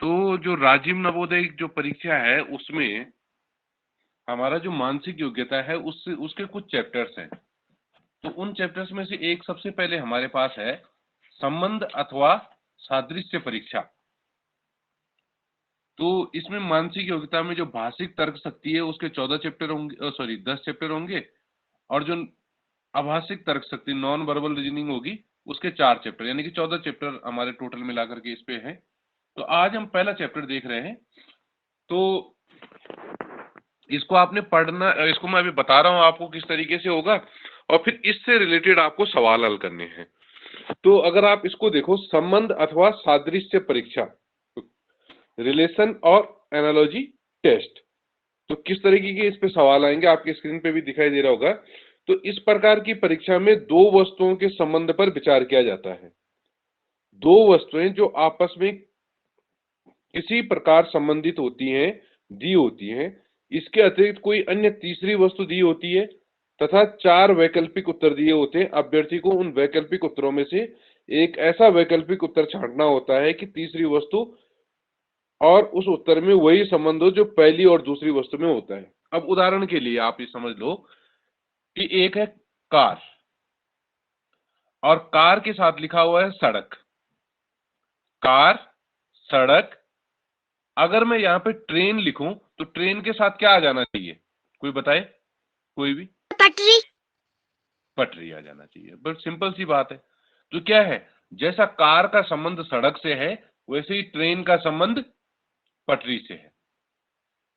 तो जो राजीव नवोदय जो परीक्षा है उसमें हमारा जो मानसिक योग्यता है उससे उसके कुछ चैप्टर्स हैं। तो उन चैप्टर्स में से एक सबसे पहले हमारे पास है संबंध अथवा सादृश्य परीक्षा। तो इसमें मानसिक योग्यता में जो भाषिक तर्क शक्ति है उसके 14 चैप्टर होंगे, सॉरी 10 चैप्टर होंगे, और जो अभाषिक तर्क शक्ति नॉन वर्बल रीजनिंग होगी उसके 4 चैप्टर, यानी कि 14 चैप्टर हमारे टोटल मिलाकर के इस पे हैं। तो आज हम पहला चैप्टर देख रहे हैं। तो इसको आपने पढ़ना, इसको मैं अभी बता रहा हूं आपको किस तरीके से होगा, और फिर इससे रिलेटेड आपको सवाल हल करने हैं। तो अगर आप इसको देखो, संबंध अथवा सादृश्य परीक्षा, रिलेशन और एनालॉजी टेस्ट, तो किस तरीके के इस पे सवाल आएंगे आपके स्क्रीन पे भी दिखाई दे रहा होगा। तो इस प्रकार की परीक्षा में दो वस्तुओं के संबंध पर विचार किया जाता है। दो वस्तुएं जो आपस में किसी प्रकार संबंधित होती हैं, दी होती हैं, इसके अतिरिक्त कोई अन्य तीसरी वस्तु दी होती है तथा 4 वैकल्पिक उत्तर दिए होते हैं। अभ्यर्थी को उन वैकल्पिक उत्तरों में से एक ऐसा वैकल्पिक उत्तर छांटना होता है कि तीसरी वस्तु और उस उत्तर में वही संबंध हो जो पहली और दूसरी वस्तु में होता है। अब उदाहरण के लिए आप ये समझ लो कि एक है कार, और कार के साथ लिखा हुआ है सड़क। कार, सड़क। अगर मैं यहां पे ट्रेन लिखूं तो ट्रेन के साथ क्या आ जाना चाहिए, कोई बताए? कोई भी? पटरी। पटरी आ जाना चाहिए। बस सिंपल सी बात है। तो क्या है, जैसा कार का संबंध सड़क से है वैसे ही ट्रेन का संबंध पटरी से है।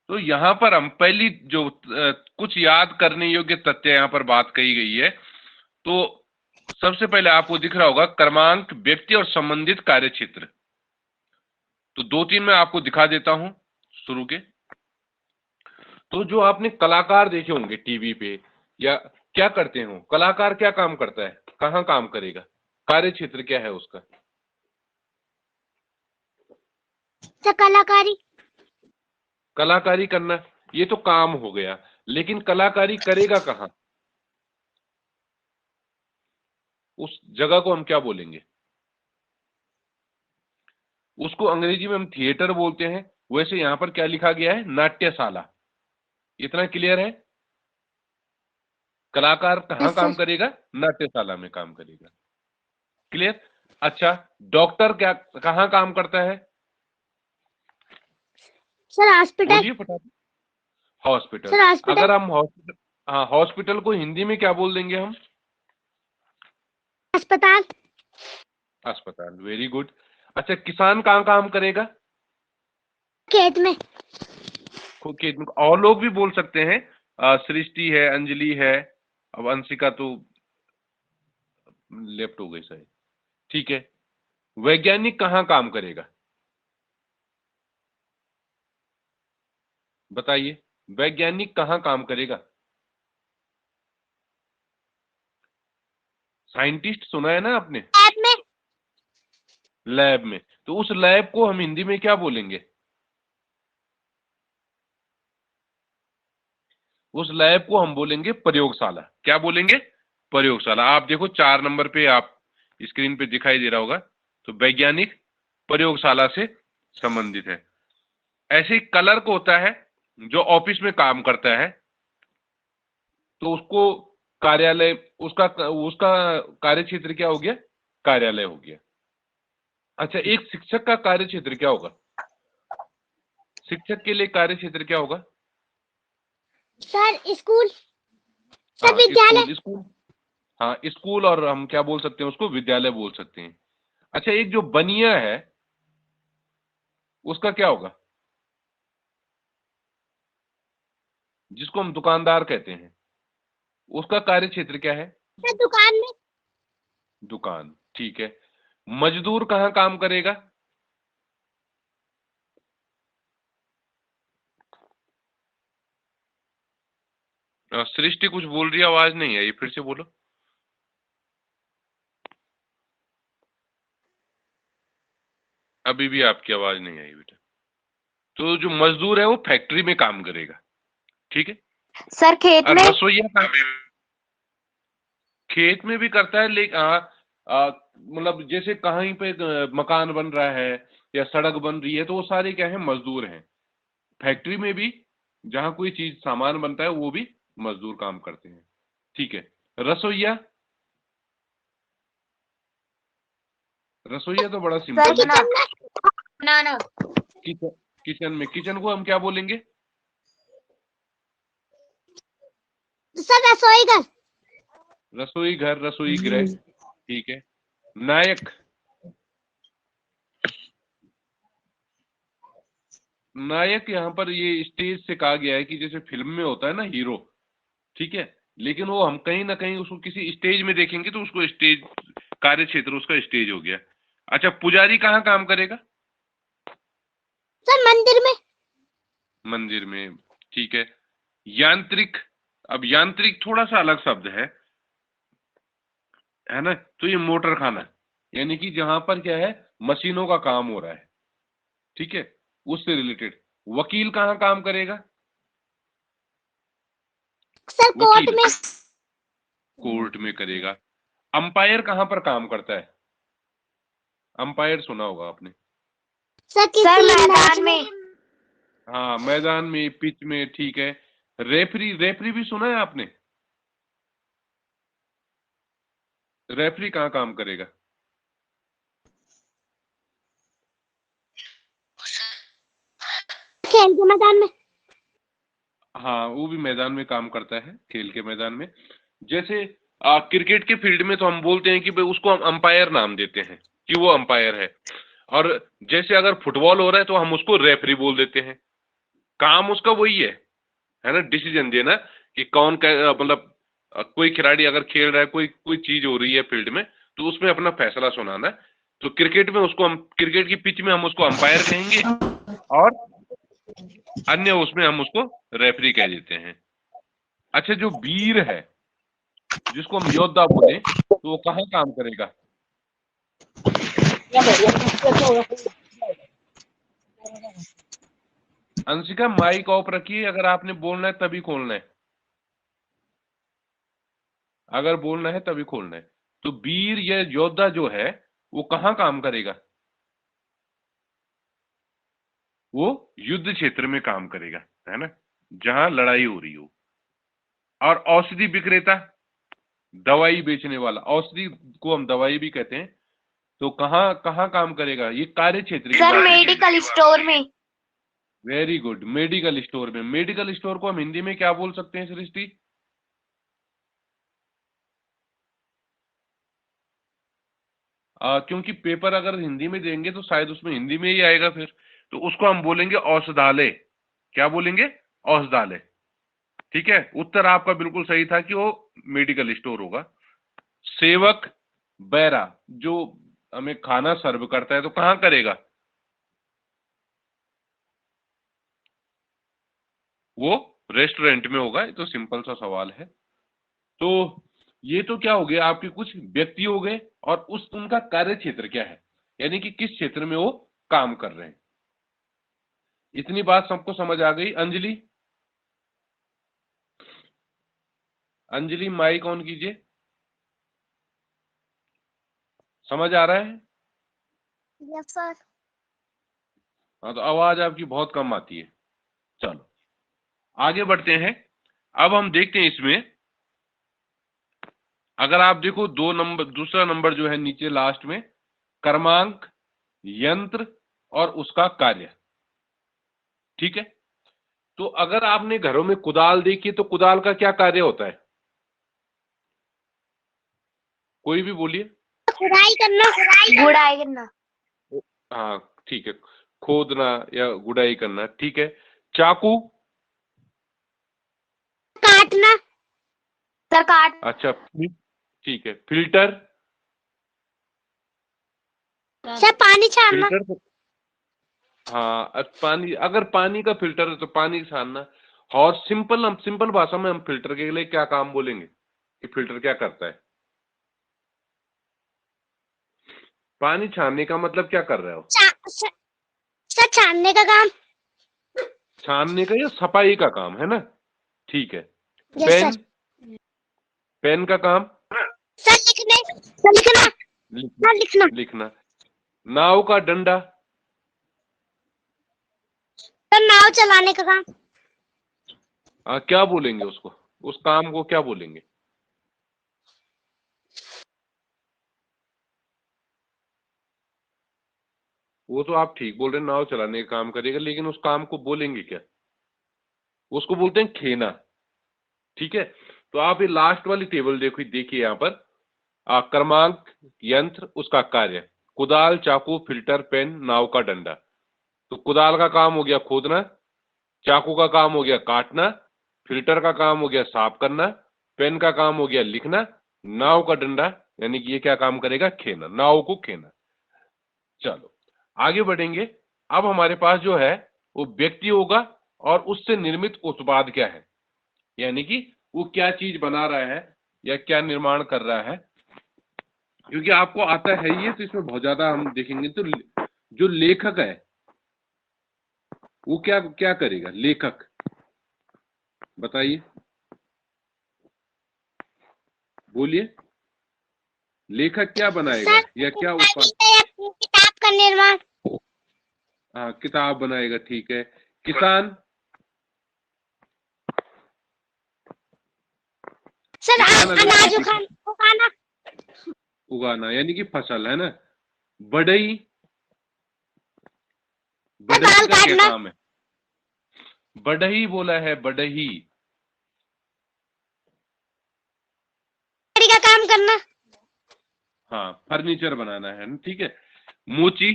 तो यहां पर हम पहली जो कुछ याद करने योग्य तथ्य यहां पर बात कही गई है। तो सबसे पहले आपको दिख रहा होगा क्रमांक, व्यक्ति और संबंधित कार्य क्षेत्र। तो 2-3 मैं आपको दिखा देता हूं शुरू के। तो जो आपने कलाकार देखे होंगे टीवी पे, या क्या करते हो, कलाकार क्या काम करता है, कहाँ काम करेगा, कार्य क्षेत्र क्या है उसका? कलाकारी। कलाकारी करना, ये तो काम हो गया, लेकिन कलाकारी करेगा कहाँ? उस जगह को हम क्या बोलेंगे? उसको अंग्रेजी में हम थिएटर बोलते हैं। वैसे यहां पर क्या लिखा गया है, नाट्यशाला। इतना क्लियर है? कलाकार कहाँ काम करेगा? नाट्यशाला में काम करेगा। क्लियर? अच्छा, डॉक्टर क्या कहाँ काम करता है? Sir hospital. बोलिए फटाफट। हॉस्पिटल। Sir hospital. अगर हम हॉस्पिटल, हाँ, हॉस्पिटल को हिंदी में क्या बोल देंगे हम? अस्पताल। अस्पताल। Very good. अच्छा, किसान कहाँ काम करेगा? खेत में। खेत में। और लोग भी बोल सकते हैं, सृष्टि है, अंजलि है। अब अंशिका तो लेफ्ट हो गई शायद। ठीक है। वैज्ञानिक कहाँ काम करेगा? बताइए, वैज्ञानिक कहाँ काम करेगा? साइंटिस्ट सुना है ना आपने? लैब में। लैब में। तो उस लैब को हम हिंदी में क्या बोलेंगे? उस लैब को हम बोलेंगे प्रयोगशाला। क्या बोलेंगे? प्रयोगशाला। आप देखो 4 नंबर पे आप स्क्रीन पे दिखाई दे रहा होगा। तो वैज्ञानिक प्रयोगशाला से संबंधित है। ऐसे ही क्लर्क होता है जो ऑफिस में काम करता है, तो उसको कार्यालय, उसका उसका कार्य क्षेत्र क्या हो गया? कार्यालय हो गया। अच्छा, एक शिक्षक का कार्य क्षेत्र क्या होगा? शिक्षक के लिए कार्य क्षेत्र क्या होगा? Sir school. सर हाँ, विद्यालय। स्कूल। हाँ, स्कूल, और हम क्या बोल सकते हैं उसको? विद्यालय बोल सकते हैं। अच्छा, एक जो बनिया है उसका क्या होगा? जिसको हम दुकानदार कहते हैं, उसका कार्य क्षेत्र क्या है? सर दुकान में। दुकान। ठीक है। मजदूर कहाँ काम करेगा? सृष्टि कुछ बोल रही है, आवाज नहीं आई, फिर से बोलो। अभी भी आपकी आवाज नहीं आई बेटा। तो जो मजदूर है वो फैक्ट्री में काम करेगा। ठीक है। सर खेत और में। रसोईया खेत में भी करता है, लेकिन मतलब जैसे कहीं पे मकान बन रहा है या सड़क बन रही है, तो वो सारे क्या है, मजदूर हैं। फैक्ट्री में भी जहां कोई चीज सामान बनता है वो भी मजदूर काम करते हैं। ठीक है। रसोईया, रसोईया तो बड़ा सर सिंपल है। किचन में बनाना। किचन, किचन में, किचन को हम क्या बोलेंगे? सर रसोई घर। रसोई घर, रसोई गृह। ठीक है। नायक, नायक यहाँ पर ये स्टेज से कहा गया है कि जैसे फिल्म में होता है ना हीरो, ठीक है, लेकिन वो हम कहीं ना कहीं उसको किसी स्टेज में देखेंगे तो उसको स्टेज, कार्य क्षेत्र उसका स्टेज हो गया। अच्छा, पुजारी कहाँ काम करेगा? सर मंदिर में। मंदिर में। ठीक है। यांत्रिक, अब यांत्रिक थोड़ा सा अलग शब्द है ना, तो ये मोटर खाना, यानी कि जहां पर क्या है, मशीनों का काम हो रहा है। ठीक है, उससे रिलेटेड। वकील कहाँ काम करेगा? सर कोर्ट वकील में। कोर्ट में करेगा। अंपायर कहाँ पर काम करता है? अंपायर सुना होगा आपने। सर किसी मैदान में। हाँ, मैदान में, पिच में। ठीक है। रेफरी, रेफरी भी सुना है आपने? रेफरी कहाँ काम करेगा? खेल के मैदान में। हाँ, वो भी मैदान में काम करता है, खेल के मैदान में। जैसे क्रिकेट के फील्ड में तो हम बोलते हैं कि भाई उसको हम अंपायर नाम देते हैं कि वो अंपायर है। और जैसे अगर फुटबॉल हो रहा है तो हम उसको रेफरी बोल देते हैं। काम उसका वही है ना, डिसीजन देना कि कौन मतलब कोई खिलाड़ी अगर खेल रहा है, कोई कोई चीज हो रही है फील्ड में, तो उसमें अपना फैसला सुनाना। तो क्रिकेट में उसको हम, क्रिकेट की पिच में हम उसको अंपायर कहेंगे, और अन्य उसमें हम उसको रेफरी कह देते हैं। अच्छा, जो वीर है, जिसको हम योद्धा बोले, तो वो कहाँ काम करेगा? अंशिका, माइक ऑफ रखिए, अगर आपने बोलना है तभी खोलना है, अगर बोलना है तभी खोलना है। तो वीर या योद्धा जो है वो कहाँ काम करेगा? वो युद्ध क्षेत्र में काम करेगा, है ना, जहां लड़ाई हो रही हो। और औषधि विक्रेता, दवाई बेचने वाला, औषधि को हम दवाई भी कहते हैं, तो कहाँ कहाँ काम करेगा? ये कार्य क्षेत्र की सर बात है। मेडिकल स्टोर में। वेरी गुड, मेडिकल स्टोर में। मेडिकल स्टोर को हम हिंदी में क्या बोल सकते हैं सृष्टि? क्योंकि पेपर अगर हिंदी में देंगे तो शायद उसमें हिंदी में ही आएगा फिर, तो उसको हम बोलेंगे औषधालय। क्या बोलेंगे? औषधालय। ठीक है, उत्तर आपका बिल्कुल सही था कि वो मेडिकल स्टोर होगा। सेवक, बैरा, जो हमें खाना सर्व करता है, तो कहाँ करेगा? वो रेस्टोरेंट में होगा। ये तो सिंपल सा सवाल है। तो ये तो क्या हो गया, आपके कुछ व्यक्ति हो गए, और उस उनका कार्य क्षेत्र क्या है, यानी कि किस क्षेत्र में वो काम कर रहे हैं। इतनी बात सबको समझ आ गई? अंजलि, अंजलि माइक ऑन कीजिए। समझ आ रहा है? Yes sir. हाँ, तो आवाज आपकी बहुत कम आती है। चलो आगे बढ़ते हैं। अब हम देखते हैं इसमें, अगर आप देखो 2 नंबर, दूसरा नंबर जो है नीचे लास्ट में, क्रमांक, यंत्र और उसका कार्य। ठीक है, तो अगर आपने घरों में कुदाल देखी तो कुदाल का क्या कार्य होता है? कोई भी बोलिए। खुदाई करना। गुड़ाई करना। हाँ ठीक है, खोदना या गुड़ाई करना। ठीक है। चाकू, काटना। सर काट। अच्छा ठीक है। फिल्टर, सर पानी छानना। फिल्टर, हाँ पानी, अगर पानी का फिल्टर है तो पानी छानना। और सिंपल, हम सिंपल भाषा में हम फिल्टर के लिए क्या काम बोलेंगे कि फिल्टर क्या करता है? पानी छानने का मतलब क्या कर रहे हो? सर छानने का काम। छानने का या सफाई का काम, है ना? ठीक है। Yes pen, sir. पेन का काम सर लिखने। सर लिखना। सर लिखना। लिखना। नाव का डंडा, सर नाव चलाने का काम। हाँ, क्या बोलेंगे उसको, उस काम को क्या बोलेंगे? वो तो आप ठीक बोल रहे हैं, नाव चलाने का काम करेगा, लेकिन उस काम को बोलेंगे क्या? उसको बोलते हैं खेना। ठीक है, तो आप ये लास्ट वाली टेबल देखो, देखिए यहाँ पर क्रमांक, यंत्र, उसका कार्य, कुदाल, चाकू, फिल्टर, पेन, नाव का डंडा। तो कुदाल का काम हो गया खोदना, चाकू का काम हो गया काटना, फिल्टर का काम हो गया साफ करना, पेन का काम हो गया लिखना, नाव का डंडा यानी कि ये क्या काम करेगा? खेना, नाव को खेना। चलो आगे बढ़ेंगे। अब हमारे पास जो है वो व्यक्ति होगा और उससे निर्मित उत्पाद क्या है, यानी कि वो क्या चीज बना रहा है या क्या निर्माण कर रहा है। क्योंकि आपको आता है ये, तो इसमें बहुत ज्यादा हम देखेंगे। तो जो लेखक है वो क्या क्या करेगा? लेखक बताइए, बोलिए, लेखक क्या बनाएगा या क्या उत्पाद? किताब का निर्माण। हाँ, किताब बनाएगा, ठीक है। किसान? सर किसान अनाज उगाना। उगाना यानी कि फसल, है ना। बढ़ई? बाल बढ़ई का क्या काटना। काम है? बढ़ई बोला है, बढ़ई। लकड़ी का काम करना। हाँ, फर्नीचर बनाना है, ठीक है। मोची?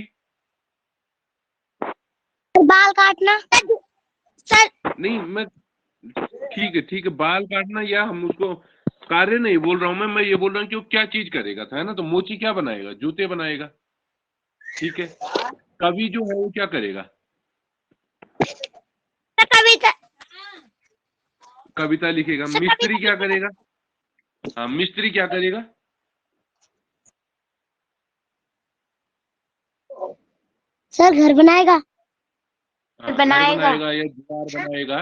बाल काटना। सर नहीं, मैं ठीक है, ठीक है, बाल काटना, या हम उसको कार्य नहीं बोल रहा हूं मैं ये बोल रहा हूँ कि वो क्या चीज करेगा था, है ना। तो मोची क्या बनाएगा? जूते बनाएगा, ठीक है। कवि जो है वो क्या करेगा? कविता। कविता लिखेगा। मिस्त्री क्या करेगा? हाँ, मिस्त्री क्या करेगा? सर घर बनाएगा। हाँ, घर बनाएगा। बनाएगा या दीवार बनाएगा।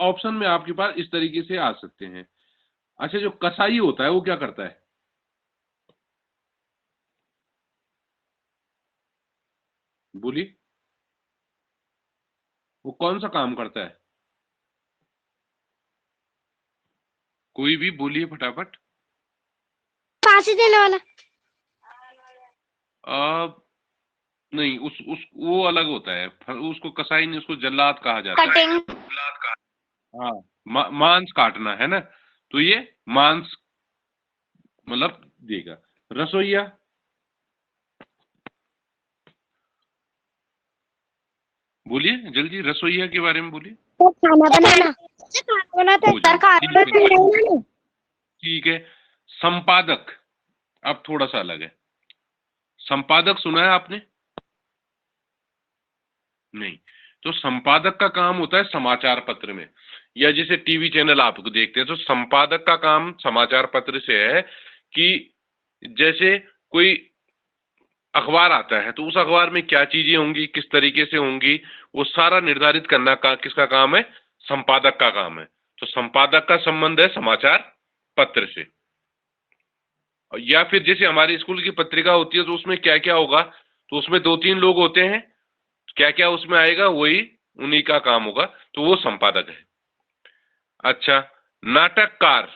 ऑप्शन में आपके पास इस तरीके से आ सकते हैं। अच्छा, जो कसाई होता है वो क्या करता है? बोलिए, वो कौन सा काम करता है? कोई भी बोलिए फटाफट। फांसी देने वाला। आ, नहीं, उस वो अलग होता है, उसको कसाई नहीं, उसको जल्लाद कहा जाता है। कटिंग। हाँ, मांस काटना, है ना। तो ये मांस मतलब देगा। रसोईया? बोलिए जल्दी, रसोईया के बारे में बोलिए। तो खाना बनाना। खाना बनाता है। हो जाएगा, ठीक है। सरकार। ठीक है। संपादक अब थोड़ा सा अलग है। संपादक सुना है आपने? नहीं। तो संपादक का काम होता है समाचार पत्र में, या जैसे टीवी चैनल आप देखते हैं, तो संपादक का काम समाचार पत्र से है कि जैसे कोई अखबार आता है तो उस अखबार में क्या चीजें होंगी, किस तरीके से होंगी, वो सारा निर्धारित करना का किसका काम है? संपादक का काम है। तो संपादक का संबंध है समाचार पत्र से। या फिर जैसे हमारी स्कूल की पत्रिका होती है तो उसमें क्या क्या होगा, तो उसमें 2-3 लोग होते हैं, क्या क्या उसमें आएगा वही उन्हीं का काम होगा, तो वो संपादक है। अच्छा, नाटककार?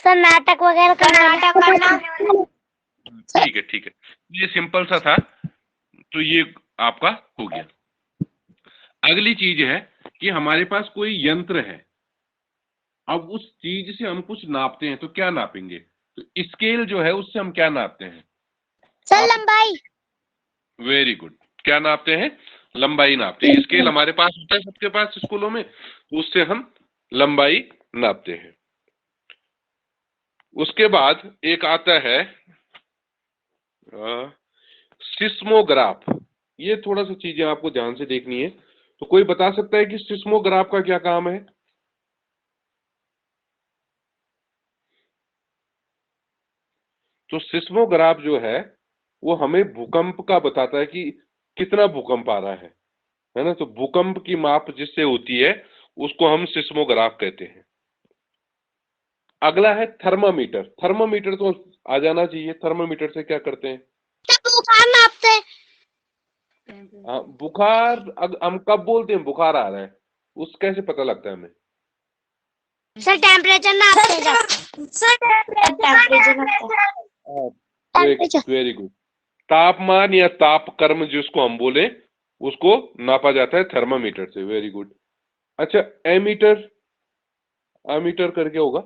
सर नाटक वगैरह नाटक करना। ठीक है, ठीक है, ये सिंपल सा था, तो ये आपका हो गया। अगली चीज है कि हमारे पास कोई यंत्र है, अब उस चीज से हम कुछ नापते हैं, तो क्या नापेंगे? तो स्केल जो है उससे हम क्या नापते हैं? सर लंबाई। वेरी गुड, क्या नापते हैं? लंबाई नापते हैं। स्केल हमारे पास होता है सबके पास स्कूलों में, उससे हम लंबाई नापते हैं। उसके बाद एक आता है सिस्मोग्राफ। ये थोड़ा सा चीजें आपको ध्यान से देखनी है। तो कोई बता सकता है कि सिस्मोग्राफ का क्या काम है? तो सिस्मोग्राफ जो है वो हमें भूकंप का बताता है कि कितना भूकंप आ रहा है ना। तो भूकंप की माप जिससे होती है उसको हम सिस्मोग्राफ कहते हैं। अगला है थर्मामीटर। थर्मामीटर तो आ जाना चाहिए। थर्मामीटर से क्या करते हैं? सर बुखार नापते हैं। हाँ, बुखार हम कब बोलते हैं बुखार आ रहा है, उस कैसे पता लगता है हमें? सर टेम्परेचर नापते हैं जब। Temperature temperature vary good. तापमान या तापक्रम जिसको हम बोले उसको नापा जाता है थर्मामीटर से। Very good. अच्छा, एमीटर, एमीटर करके होगा।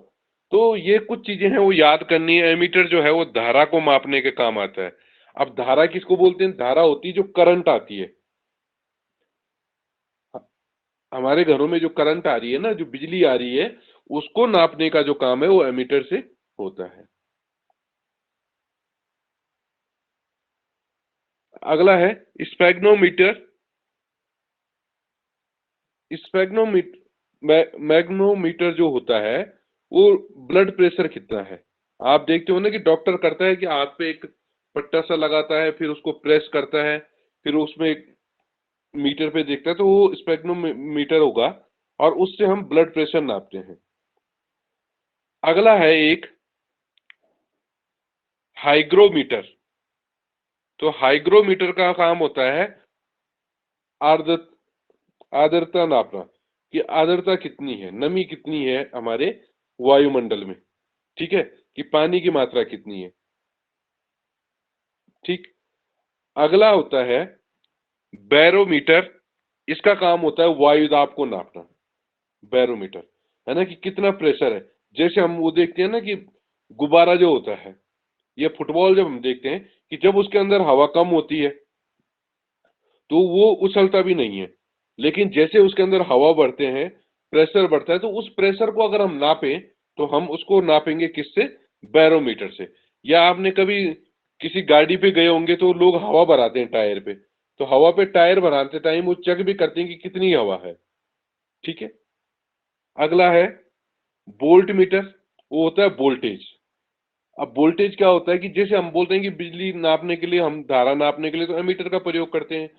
तो ये कुछ चीजें हैं वो याद करनी है। एमीटर जो है वो धारा को मापने के काम आता है। अब धारा किसको बोलते हैं? धारा होती है जो करंट आती है। हमारे घरों में जो करंट आ रही है ना, जो बिजली आ रही है, उसको नापने का जो काम है वो एमीटर से होता है। अगला है स्पेग्नोमीटर। मैग्नोमीटर जो होता है वो ब्लड प्रेशर कितना है। आप देखते हो ना कि डॉक्टर करता है कि हाथ पे एक पट्टा सा लगाता है, फिर उसको प्रेस करता है, फिर उसमें एक मीटर पे देखता है, तो वो स्पेग्नोमीटर होगा और उससे हम ब्लड प्रेशर नापते हैं। अगला है एक हाइग्रोमीटर। तो हाइग्रोमीटर का काम होता है आर्द्र आर्द्रता नापना, कि आर्द्रता कितनी है, नमी कितनी है हमारे वायुमंडल में। ठीक है, कि पानी की मात्रा कितनी है। ठीक। अगला होता है बैरोमीटर। इसका काम होता है वायु दाब को नापना। बैरोमीटर है ना, कि कितना प्रेशर है। जैसे हम वो देखते हैं ना कि गुब्बारा जो होता है, ये फुटबॉल जब हम देखते हैं कि जब उसके अंदर हवा कम होती है तो वो उछलता भी नहीं है, लेकिन जैसे उसके अंदर हवा बढ़ते हैं, प्रेशर बढ़ता है, तो उस प्रेशर को अगर हम नापें तो हम उसको नापेंगे किससे? बैरोमीटर से। या आपने कभी किसी गाड़ी पे गए होंगे तो लोग हवा भराते हैं टायर पे, तो हवा पे टायर भराते टाइम वो चेक भी करते हैं कि कितनी हवा है। ठीक है। अगला है वोल्ट मीटर। वो होता है वोल्टेज। अब वोल्टेज क्या होता है कि जैसे हम बोलते हैं कि बिजली नापने के लिए, हम धारा नापने के लिए तो एमीटर का प्रयोग करते हैं,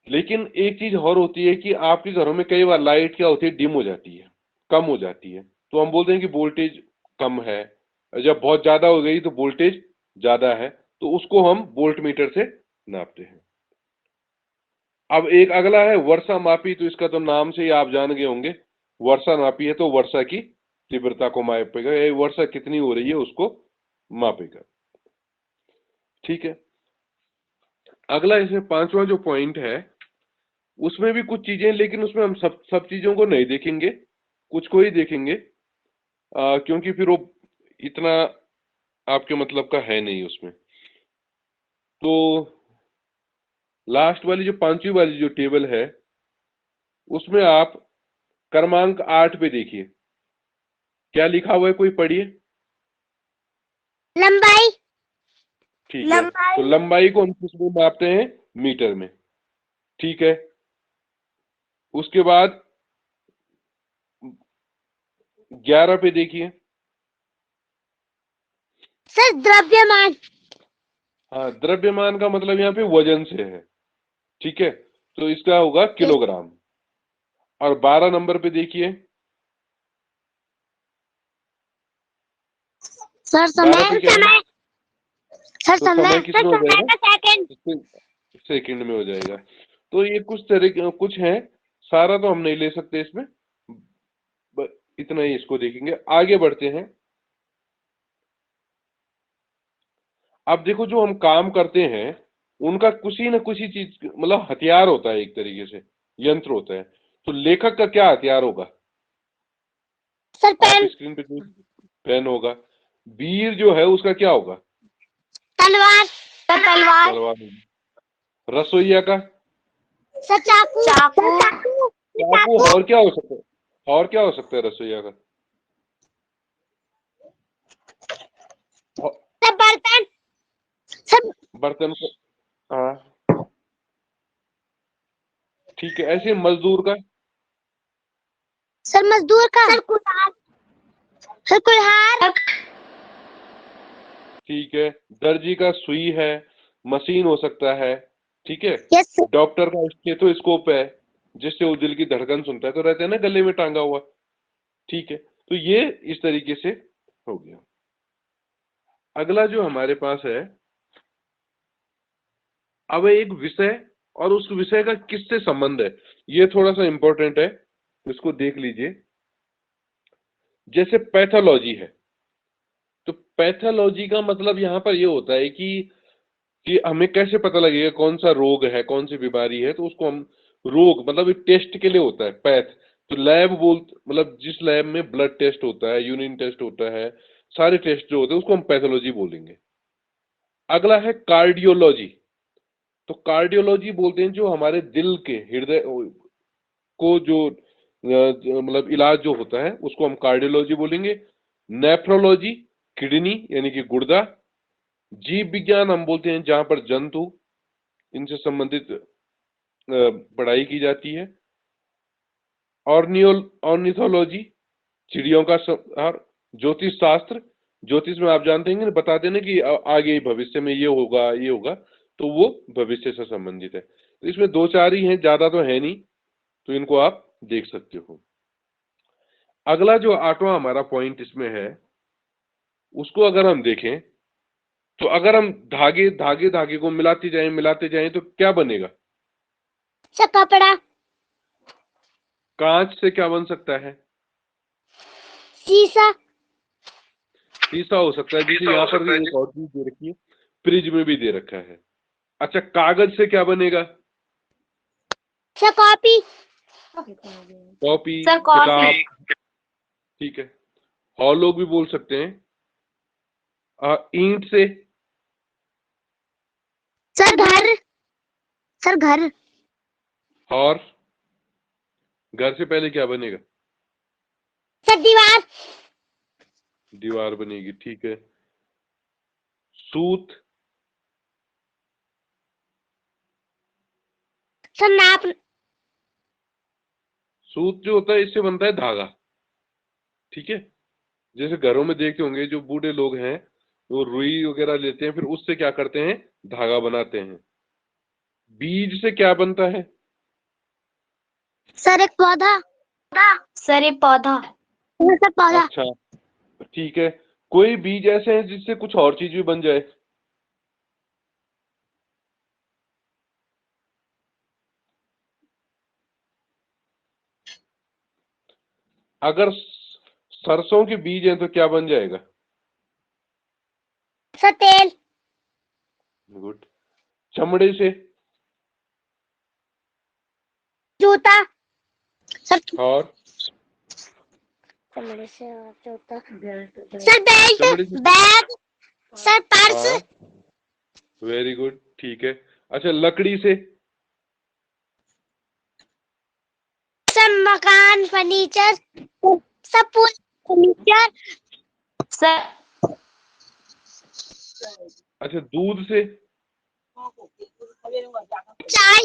लेकिन एक चीज और होती है कि आपके घरों में कई बार लाइट क्या होती है, डिम हो जाती है, कम हो जाती है, तो हम बोलते हैं कि वोल्टेज कम है। जब बहुत ज्यादा हो गई तो वोल्टेज ज्यादा है, तो उसको हम वोल्ट मीटर से नापते हैं। अब एक अगला है वर्षा मापी। तो इसका तो नाम से ही आप जान गए होंगे, वर्षा मापी है तो वर्षा की तीव्रता को मापेगा, ये वर्षा कितनी हो रही है उसको मापेगा। ठीक है। अगला इसमें पांचवा जो पॉइंट है उसमें भी कुछ चीजें, लेकिन उसमें हम सब सब चीजों को नहीं देखेंगे, कुछ को ही देखेंगे, क्योंकि फिर वो इतना आपके मतलब का है नहीं उसमें। तो लास्ट वाली जो पांचवी वाली जो टेबल है उसमें आप क्रमांक 8 पे देखिए क्या लिखा हुआ है, कोई पढ़िए। लंबाई। ठीक है, तो लंबाई को हम किसमें मापते हैं? मीटर में। ठीक है। उसके बाद 11 पे देखिए। सर द्रव्यमान। हाँ, द्रव्यमान का मतलब यहाँ पे वजन से है। ठीक है, तो इसका होगा किलोग्राम। और 12 नंबर पे देखिए। सर 12 पे समय। क्या है? सर तो समय समय। किसमें हो जाएगा? सेकंड। सेकंड में हो जाएगा। तो ये कुछ तरह कुछ है, सारा तो हम नहीं ले सकते इसमें, इतना ही इसको देखेंगे। आगे बढ़ते हैं। अब देखो, जो हम काम करते हैं उनका किसी न किसी चीज मतलब हथियार होता है, एक तरीके से यंत्र होता है। तो लेखक का क्या हथियार होगा? सर आप पेन। स्क्रीन पे देखिए, पेन होगा। वीर जो है उसका क्या होगा? तलवार। सर तलवार। तलवार होगी। रसोईया का? सर चाकू। चाकू। चाकू। और क्या हो सकता है? और क्या हो सकता है रसोईया का? और- सर बर्तन। सर। बर्तन का? हाँ, ठीक है। ऐसे मजदूर का? सर मजदूर का। सर कुल्हाड़। सर कुल्हाड़। ठीक है। दर्जी का सुई है, मशीन हो सकता है। ठीक है। Yes sir. डॉक्टर का स्टेथोस्कोप है, जिससे वो दिल की धड़कन सुनता है, तो रहता है ना गले में टांगा हुआ। ठीक है, तो ये इस तरीके से हो गया। अगला जो हमारे पास है अब एक विषय और उस विषय का किससे संबंध है, ये थोड़ा सा इंपॉर्टेंट है, इसको देख लीजिए। जैसे पैथोलॉजी है, तो पैथोलॉजी का मतलब यहाँ पर ये होता है कि हमें कैसे पता लगेगा कौन सा रोग है, कौन सी बीमारी है, तो उसको हम रोग मतलब एक टेस्ट के लिए होता है पैथ। तो लैब मतलब जिस लैब में ब्लड टेस्ट होता है, यूरिन टेस्ट होता है, सारे टेस्ट जो होते हैं उसको हम पैथोलॉजी बोलेंगे। अगला है कार्डियोलॉजी। तो कार्डियोलॉजी बोलते हैं जो हमारे दिल के, हृदय को जो मतलब इलाज जो होता है उसको हम कार्डियोलॉजी बोलेंगे। नेफ्रोलॉजी किडनी यानी कि गुर्दा। जीव विज्ञान हम बोलते हैं जहां पर जंतु, इनसे संबंधित पढ़ाई की जाती है। ऑर्निथोलॉजी चिड़ियों का और ज्योतिष शास्त्र, ज्योतिष में आप जानते हैं बताते हैं ना कि आगे भविष्य में ये होगा ये होगा, तो वो भविष्य से संबंधित है। तो इसमें 2-4 ही हैं, ज्यादा तो है नहीं, तो इनको आप देख सकते हो। अगला जो 8वां हमारा पॉइंट इसमें है, उसको अगर हम देखें तो अगर हम धागे को मिलाते जाएं तो क्या बनेगा? सर कपड़ा। कांच से क्या बन सकता है? शीशा। शीशा हो सकता है, जिसे यहाँ पर भी एक और चीज दे रखी है, फ्रिज में भी दे रखा है। अच्छा, कागज से क्या बनेगा? Sir copy. कॉपी, सर किताब, कॉफी। ठीक है। हॉलो भी बोल सकते हैं। ईंट से? सर घर। सर घर। और घर से पहले क्या बनेगा? सर दीवार। दीवार बनेगी, ठीक है। सूत? सर नाप। सूत जो होता है इससे बनता है धागा, ठीक है। जैसे घरों में देखते होंगे जो बूढ़े लोग हैं वो रुई वगैरह लेते हैं, फिर उससे क्या करते हैं, धागा बनाते हैं। बीज से क्या बनता है? सर एक पौधा। सर एक पौधा। सर पौधा। अच्छा, ठीक है। कोई बीज ऐसे हैं जिससे कुछ और चीज भी बन जाए? अगर सरसों के बीज हैं तो क्या बन जाएगा? सर तेल। गुड। चमड़े से? जूता। सर और चमड़े से जूता। Sir belt. चमड़े से? बैग। Sir purse. हाँ, वेरी गुड, ठीक है। अच्छा, लकड़ी से? सर मकान फर्नीचर। सब फर्नीचर। सर अच्छा, दूध से? चाय।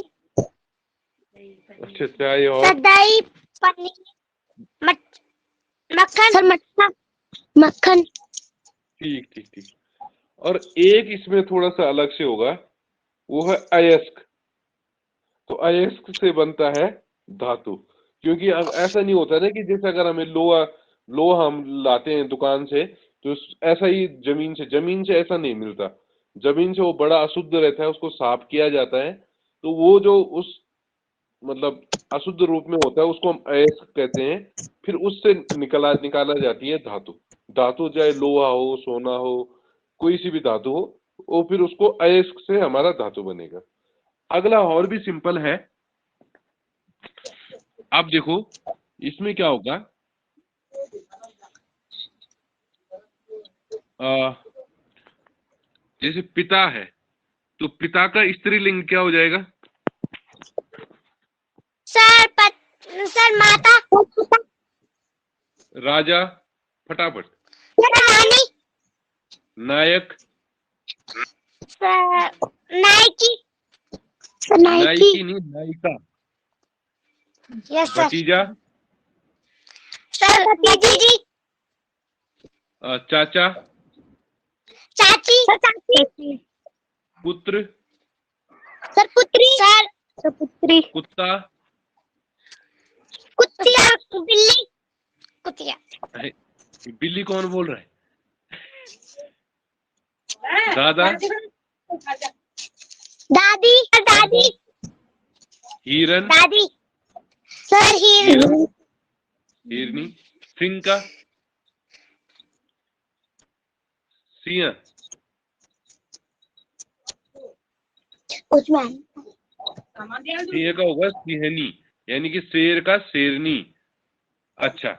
अच्छा, चाय। सर और दही पनीर मक्खन। सर मक्खन। ठीक ठीक ठीक। और एक इसमें थोड़ा सा अलग से होगा, वो है अयस्क। तो अयस्क से बनता है धातु। क्योंकि अब ऐसा नहीं होता ना कि जैसे अगर हमें लोहा लोहा हम लाते हैं दुकान से, तो ऐसा ही जमीन से ऐसा नहीं मिलता। जमीन से वो बड़ा अशुद्ध रहता है, उसको साफ किया जाता है, तो वो जो उस मतलब अशुद्ध रूप में होता है उसको हम अयस्क कहते हैं। फिर उससे निकाला जाती है धातु। धातु चाहे लोहा हो, सोना हो, कोई सी भी धातु हो, वो फिर उसको अयस्क से हमारा धातु बनेगा। अगला और भी सिंपल है। आप देखो इसमें क्या होगा, जैसे पिता है तो पिता का स्त्रीलिंग क्या हो जाएगा? सर माता। राजा, फटाफट। रानी। नायक? सर नायकी। सर नायकी नहीं, नायिका। Yes sir. भतीजा? सर भतीजी। चाचा? चाची। पुत्र? सर पुत्री। सर पुत्री। कुत्ता? कुतिया। बिल्ली। कुतिया। बिल्ली कौन बोल रहा है? दादा? दादा। दादी दादी हिरन, दादी सर हिरन हिरनी। सिंह का सिंह, उसमें सिंह का होगा सिंहनी, यानी कि शेर का शेरनी। अच्छा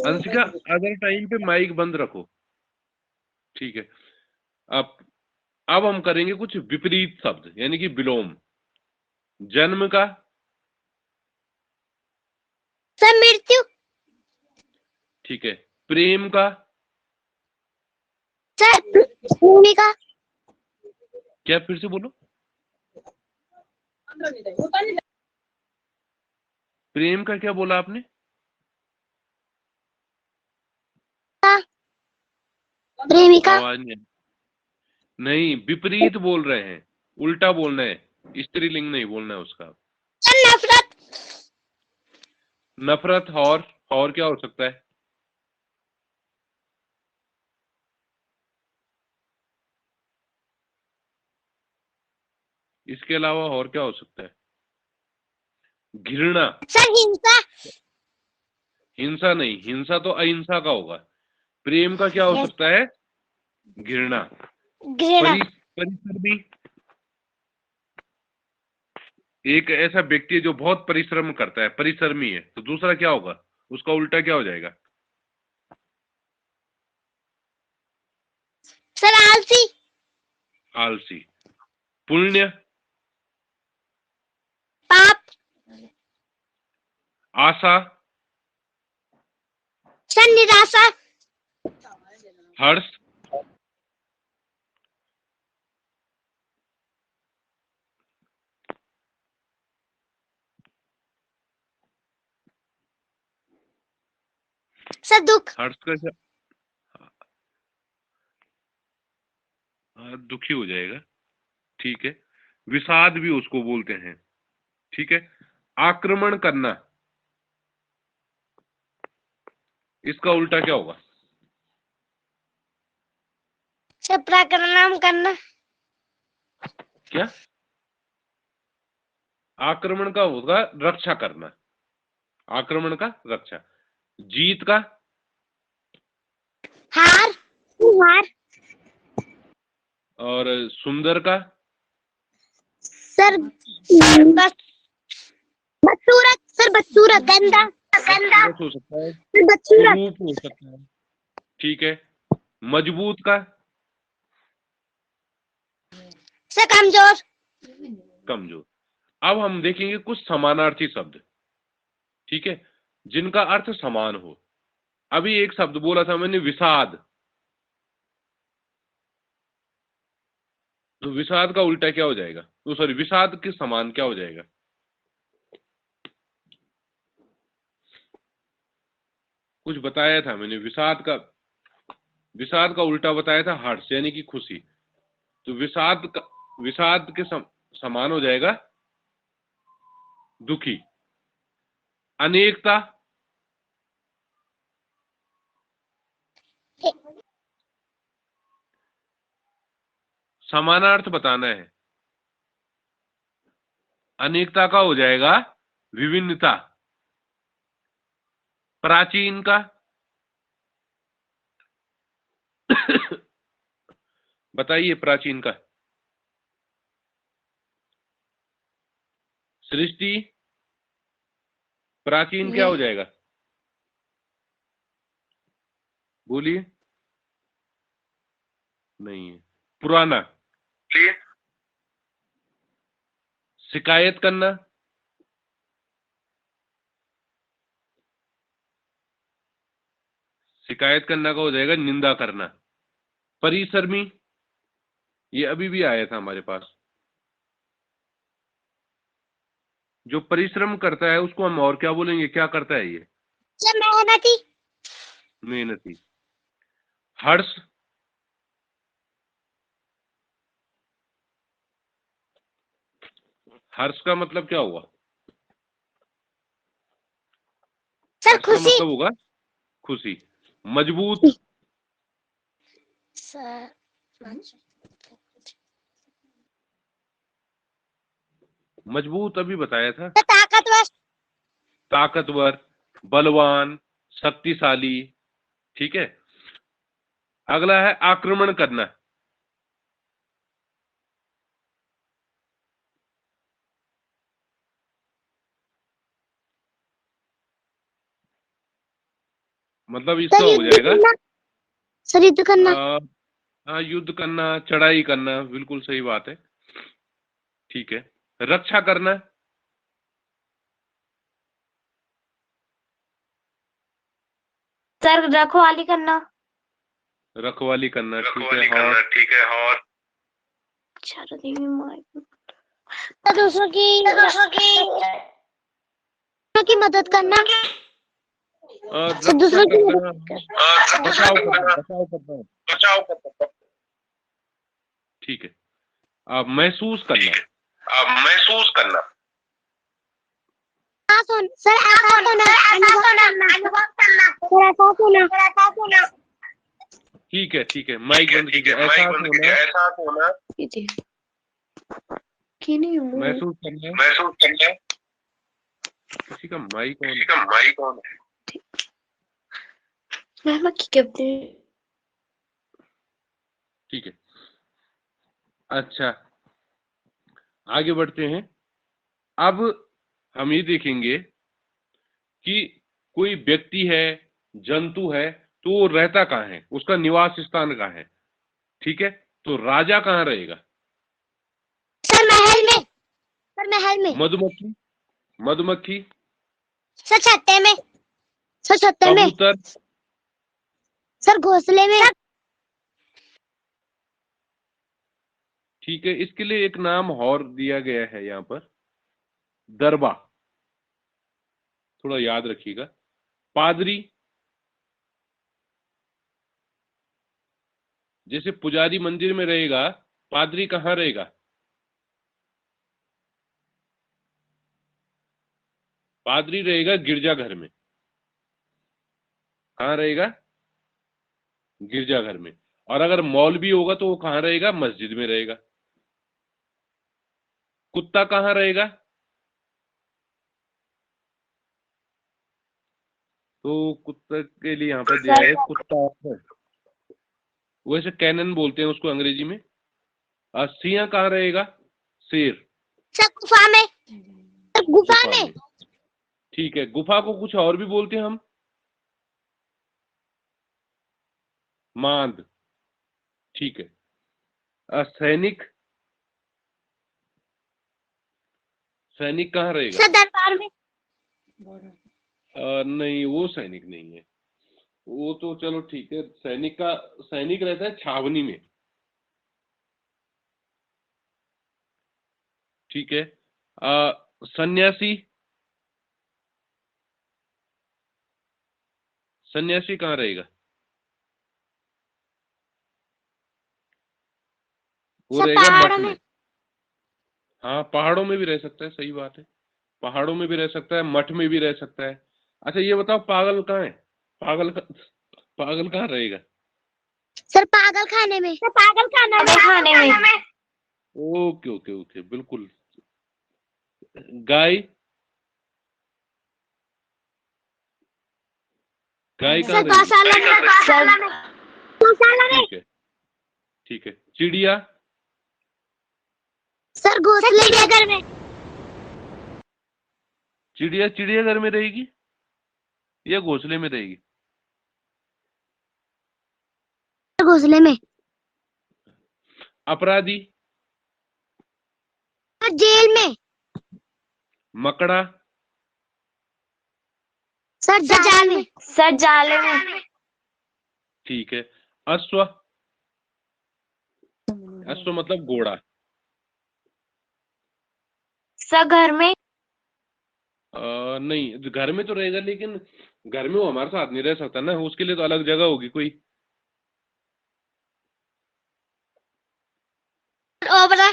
अंशिका, अदर टाइम पे माइक बंद रखो, ठीक है। अब हम करेंगे कुछ विपरीत शब्द, यानी कि विलोम। जन्म का सर मृत्यु ठीक है। प्रेम का सर भूमिका क्या, फिर से बोलो। प्रेम का क्या बोला आपने? प्रेमिका आवाज नहीं, विपरीत बोल रहे हैं, उल्टा बोलना है, स्त्रीलिंग नहीं बोलना है उसका। सर नफरत नफरत, और क्या हो सकता है? इसके अलावा और क्या हो सकता है? घृणा। सर हिंसा हिंसा नहीं, हिंसा तो अहिंसा का होगा। प्रेम का क्या हो सकता है? घृणा। घृणा परिश्रमी, एक ऐसा व्यक्ति है जो बहुत परिश्रम करता है, परिश्रमी है, तो दूसरा क्या होगा, उसका उल्टा क्या हो जाएगा? सर आलसी आलसी। पुण्य, पाप आशा, सर निराशा हर्ष, सर दुख हर्ष का क्या? दुखी हो जाएगा, ठीक है। विषाद भी उसको बोलते हैं, ठीक है। आक्रमण करना, इसका उल्टा क्या होगा? सर पराक्रम करना क्या? आक्रमण का होगा रक्षा करना, आक्रमण का रक्षा। जीत का हार हार और सुंदर का सर बदसूरत सर बदसूरत गंदा गंदा खूबसूरत हो सकता है, सर बदसूरत कुरूप हो सकता है, ठीक है। मजबूत का सर कमजोर कमजोर। अब हम देखेंगे कुछ समानार्थी शब्द, ठीक है, जिनका अर्थ समान हो। अभी एक शब्द बोला था मैंने, विषाद, तो विषाद का उल्टा क्या हो जाएगा? तो सॉरी, विषाद के समान क्या हो जाएगा? कुछ बताया था मैंने, विषाद का उल्टा बताया था हर्ष, यानी कि खुशी। तो विषाद के समान हो जाएगा दुखी। अनेकता, समानार्थ बताना है, अनेकता का हो जाएगा विभिन्नता। प्राचीन का बताइए, प्राचीन का सृष्टि, प्राचीन क्या हो जाएगा? बोलिए। नहीं है, पुराना। शिकायत करना, शिकायत करना का हो जाएगा निंदा करना। परिश्रमी, ये अभी भी आया था हमारे पास, जो परिश्रम करता है उसको हम और क्या बोलेंगे, क्या करता है ये? सर मेहनती मेहनती। हर्ष, हर्ष का मतलब क्या हुआ? सर हर्ष का खुशी मतलब होगा खुशी। मजबूत, सर मजबूत अभी बताया था। सर ताकतवर। ताकतवर, बलवान, शक्तिशाली। ठीक है, अगला है आक्रमण करना। मतलब इसका सर हो जाएगा सर युद्ध करना। हाँ, युद्ध करना, चढ़ाई करना, बिल्कुल सही बात है। ठीक है, रक्षा करना। सर रखवाली करना। रखवाली करना, ठीक है। रखवाली करना, और ठीक है। और सर दूसरों की मदद करना। सर रक्षा दूसरों की करना, मदद करना। बचाव करना, बचाव करना। बचाव करना, ठीक है, अब महसूस करना। महसूस करना। सर एहसास होना। अनुभव करना। सर एहसास होना। ठीक है, ठीक है, माइक बंद कीजिए। माइक एहसास बंद कीजिए। होना, एहसास होना, महसूस करना। महसूस करना। किसी का माइक ऑन किसी का माइक ऑन है। ठीक है, अच्छा, आगे बढ़ते हैं। अब हम ये देखेंगे कि कोई व्यक्ति है, जंतु है, तो वो रहता कहाँ है, उसका निवास स्थान कहाँ है। ठीक है, तो राजा कहाँ रहेगा? सर महल में। सर महल में। मधुमक्खी, मधुमक्खी, सर छत्ते में। सर छत्ते में। कबूतर, सर घोंसले में। ठीक है, इसके लिए एक नाम और दिया गया है यहाँ पर, दरबा। थोड़ा याद रखिएगा। पादरी, जैसे पुजारी मंदिर में रहेगा, पादरी कहाँ रहेगा? पादरी रहेगा गिरजाघर में। कहाँ रहेगा? गिरजाघर में। और अगर मौलवी होगा तो वो कहाँ रहेगा? मस्जिद में रहेगा। कुत्ता कहाँ रहेगा? तो कुत्ते के लिए यहाँ पर दिया है कुत्ता। वैसे कैनन बोलते हैं उसको अंग्रेजी में। सिंह कहाँ रहेगा? शेर। सर गुफा में। सर गुफा में। ठीक है, गुफा को कुछ और भी बोलते हैं हम, मांद। ठीक है, सैनिक, सैनिक कहाँ रहेगा? सर दरबार में। नहीं, वो सैनिक नहीं है। वो तो चलो ठीक है, सैनिक रहता है छावनी में। ठीक है, सन्यासी, सन्यासी कहाँ रहेगा? वो सर रहेगा पहाड़ों मठ में। में। हाँ, पहाड़ों में भी रह सकता है, सही बात है। पहाड़ों में भी रह सकता है, मठ में भी रह सकता है। अच्छा, ये बताओ पागल कहाँ है? पागल कहाँ रहेगा? सर पागल खाने में। सर पागल खाने में। ओके ओके ओके, बिल्कुल। गाय, गाय कहाँ सर रहेगी? गौशाला में। गौशाला में। ठीक है, ठीक है। चिड़िया, सर घोंसले के घर में। चिड़िया चिड़ियाघर में रहेगी या घोंसले में रहेगी? घोंसले में। अपराधी, सर जेल में। मकड़ा, सर जाल में। सर जाल में। ठीक है। अश्व, अश्व मतलब घोड़ा। सर घर में। नहीं, घर में तो रहेगा, लेकिन घर में वो हमारे साथ नहीं रह सकता ना, उसके लिए तो अलग जगह होगी कोई। ओबरा।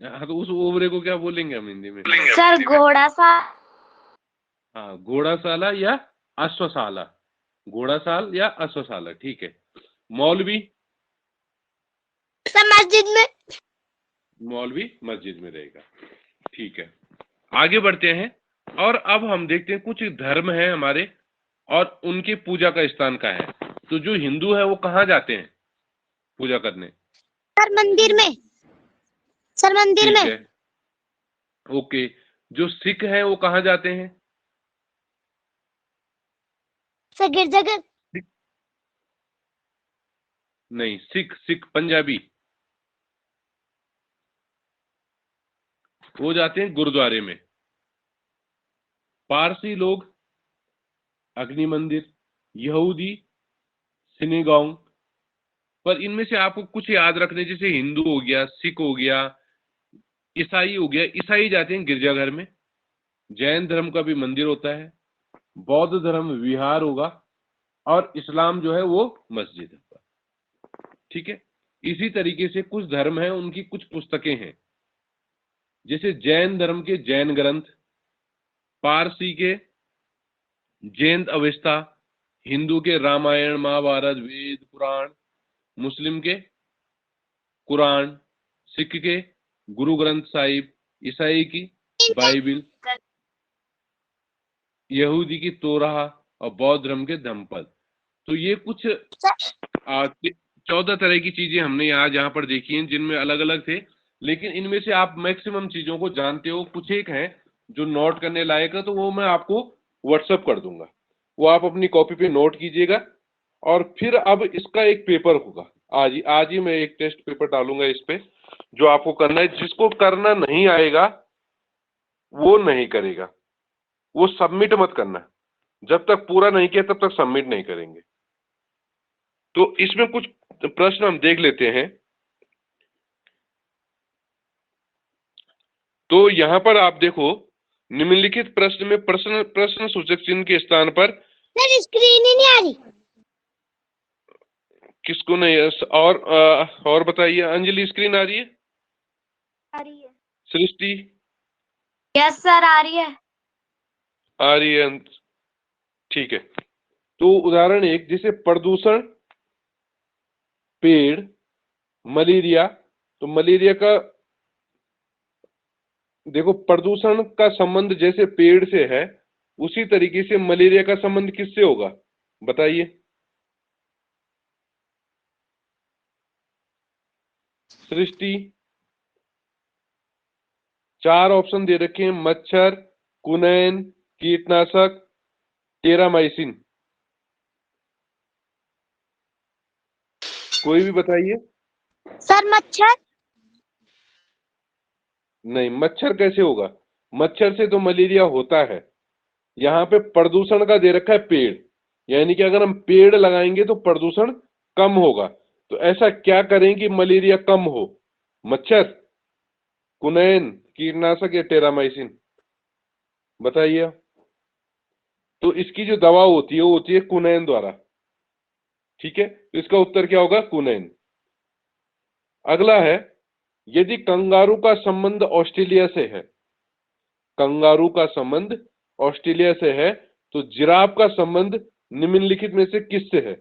हाँ, तो उस ओबरे को क्या बोलेंगे हम हिंदी में? सर घोड़ा सा। हाँ, घोड़ाशाला या अश्वशाला। घोड़ाशाल या अश्वशाला, ठीक है। मौलवी, सर मस्जिद में। मौलवी मस्जिद में रहेगा। ठीक है, आगे बढ़ते हैं और अब हम देखते हैं कुछ धर्म है हमारे और उनकी पूजा का स्थान का है। तो जो हिंदू है वो कहाँ जाते हैं पूजा करने? सर मंदिर में, सर मंदिर ठीक में। है, ओके। जो सिख है वो कहाँ जाते हैं? सर गिरजाघर। नहीं, सिख सिख पंजाबी, वो जाते हैं गुरुद्वारे में। पारसी लोग अग्नि मंदिर, यहूदी सिनेगॉग। पर इनमें से आपको कुछ याद रखने, जैसे हिंदू हो गया, सिख हो गया, ईसाई हो गया। ईसाई जाते हैं गिरजाघर में, जैन धर्म का भी मंदिर होता है, बौद्ध धर्म विहार होगा और इस्लाम जो है वो मस्जिद है। ठीक है, इसी तरीके से कुछ धर्म है उनकी कुछ पुस्तकें हैं, जैसे जैन धर्म के जैन ग्रंथ, पारसी के जैन अवेस्ता, हिंदू के रामायण महाभारत वेद पुराण, मुस्लिम के कुरान, सिख के गुरु ग्रंथ साहिब, ईसाई की बाइबिल, यहूदी की तोराह और बौद्ध धर्म के धम्मपद। तो ये कुछ 14 तरह की चीजें हमने यहाँ पर देखी हैं, जिनमें अलग अलग थे, लेकिन इनमें से आप मैक्सिमम चीजों को जानते हो। कुछ एक हैं जो नोट करने लायक है, तो वो मैं आपको व्हाट्सएप कर दूंगा, वो आप अपनी कॉपी पे नोट कीजिएगा। और फिर अब इसका एक पेपर होगा, आज ही मैं एक टेस्ट पेपर डालूंगा इस पे, जो आपको करना है। जिसको करना नहीं आएगा वो नहीं करेगा, वो सबमिट मत करना, जब तक पूरा नहीं किया तब तक सबमिट नहीं करेंगे। तो इसमें कुछ प्रश्न हम देख लेते हैं। तो यहां पर आप देखो, निम्नलिखित प्रश्न में प्रश्न सूचक चिन्ह के स्थान पर सर स्क्रीन ही नहीं आ रही। किसको नहीं? और बताइए। अंजलि स्क्रीन आ रही है? आ रही है। सृष्टि? यस सर, आ रही है। आ रही है, ठीक है। तो उदाहरण एक, जैसे प्रदूषण, पेड़, मलेरिया। तो मलेरिया का देखो, प्रदूषण का संबंध जैसे पेड़ से है, उसी तरीके से मलेरिया का संबंध किससे होगा, बताइए। सृष्टि? 4 ऑप्शन दे रखे हैं, मच्छर, कुनैन, कीटनाशक, टेरामाइसिन। कोई भी बताइए। सर मच्छर। नहीं, मच्छर कैसे होगा? मच्छर से तो मलेरिया होता है। यहाँ पे प्रदूषण का दे रखा है पेड़, यानी कि अगर हम पेड़ लगाएंगे तो प्रदूषण कम होगा। तो ऐसा क्या करें कि मलेरिया कम हो? मच्छर, कुनैन, कीटनाशक या टेरामाइसिन, बताइए। तो इसकी जो दवा होती है वो होती है कुनैन द्वारा। ठीक है, तो इसका उत्तर क्या होगा? कुनैन। अगला है, यदि कंगारू का संबंध ऑस्ट्रेलिया से है, कंगारू का संबंध ऑस्ट्रेलिया से है, तो जिराफ का संबंध निम्नलिखित में से किससे है?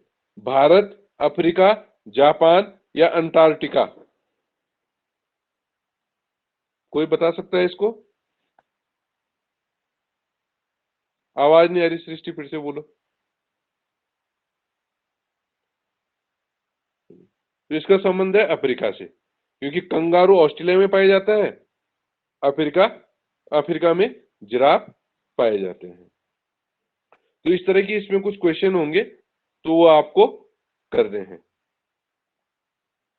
भारत, अफ्रीका, जापान या अंटार्कटिका? कोई बता सकता है इसको? आवाज नहीं आ रही सृष्टि, फिर से बोलो। तो इसका संबंध है अफ्रीका से, क्योंकि कंगारू ऑस्ट्रेलिया में पाया जाता है, अफ्रीका में जिराफ पाए जाते हैं। तो इस तरह की इसमें कुछ क्वेश्चन होंगे, तो वो आपको करने हैं।